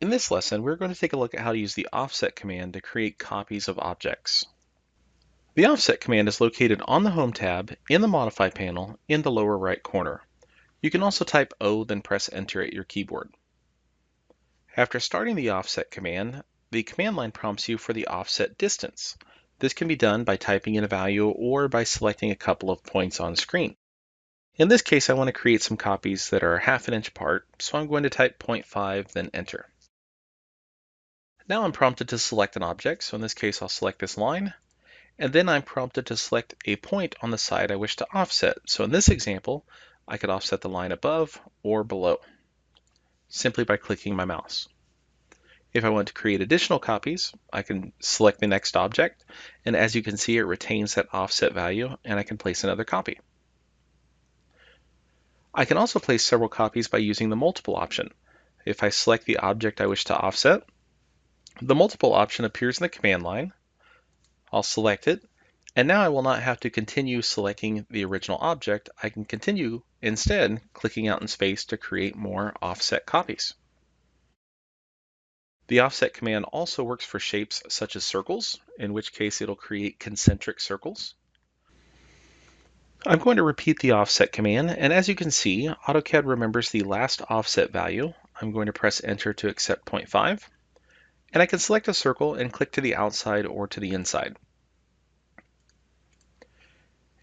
In this lesson, we're going to take a look at how to use the offset command to create copies of objects. The offset command is located on the Home tab in the Modify panel in the lower right corner. You can also type O, then press Enter at your keyboard. After starting the offset command, the command line prompts you for the offset distance. This can be done by typing in a value or by selecting a couple of points on screen. In this case, I want to create some copies that are ½ inch apart, so I'm going to type 0.5, then Enter. Now I'm prompted to select an object, so in this case I'll select this line, and then I'm prompted to select a point on the side I wish to offset. So in this example, I could offset the line above or below, simply by clicking my mouse. If I want to create additional copies, I can select the next object, and as you can see, it retains that offset value, and I can place another copy. I can also place several copies by using the multiple option. If I select the object I wish to offset, the multiple option appears in the command line. I'll select it, and now I will not have to continue selecting the original object. I can continue instead clicking out in space to create more offset copies. The offset command also works for shapes such as circles, in which case it'll create concentric circles. I'm going to repeat the offset command, and as you can see, AutoCAD remembers the last offset value. I'm going to press Enter to accept 0.5, and I can select a circle and click to the outside or to the inside.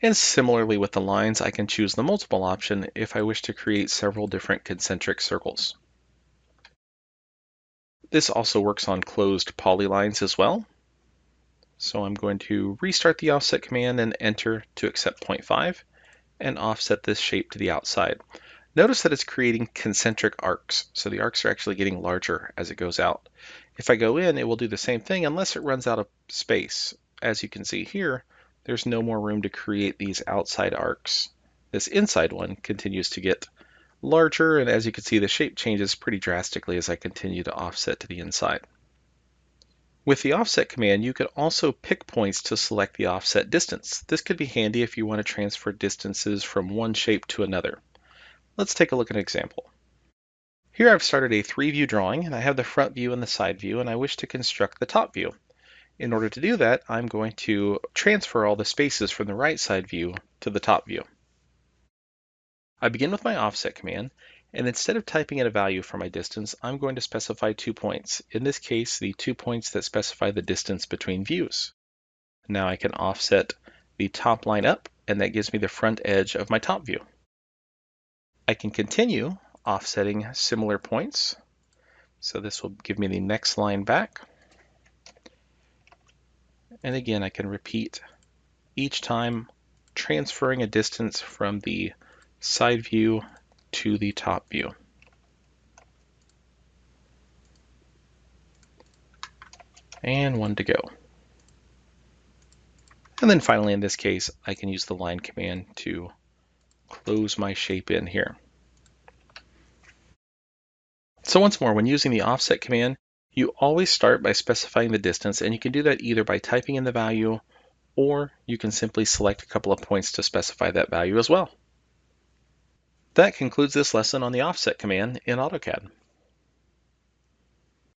And similarly with the lines, I can choose the multiple option if I wish to create several different concentric circles. This also works on closed polylines as well. So I'm going to restart the offset command and Enter to accept 0.5 and offset this shape to the outside. Notice that it's creating concentric arcs, so the arcs are actually getting larger as it goes out. If I go in, it will do the same thing unless it runs out of space. As you can see here, there's no more room to create these outside arcs. This inside one continues to get larger, and as you can see, the shape changes pretty drastically as I continue to offset to the inside. With the offset command, you can also pick points to select the offset distance. This could be handy if you want to transfer distances from one shape to another. Let's take a look at an example. Here I've started a 3-view drawing, and I have the front view and the side view, and I wish to construct the top view. In order to do that, I'm going to transfer all the spaces from the right side view to the top view. I begin with my offset command, and instead of typing in a value for my distance, I'm going to specify 2 points. In this case, the 2 points that specify the distance between views. Now I can offset the top line up, and that gives me the front edge of my top view. I can continue offsetting similar points. So this will give me the next line back. And again, I can repeat each time transferring a distance from the side view to the top view. And 1 to go. And then finally, in this case, I can use the line command to close my shape in here. So once more, when using the offset command, you always start by specifying the distance, and you can do that either by typing in the value, or you can simply select a couple of points to specify that value as well. That concludes this lesson on the offset command in AutoCAD.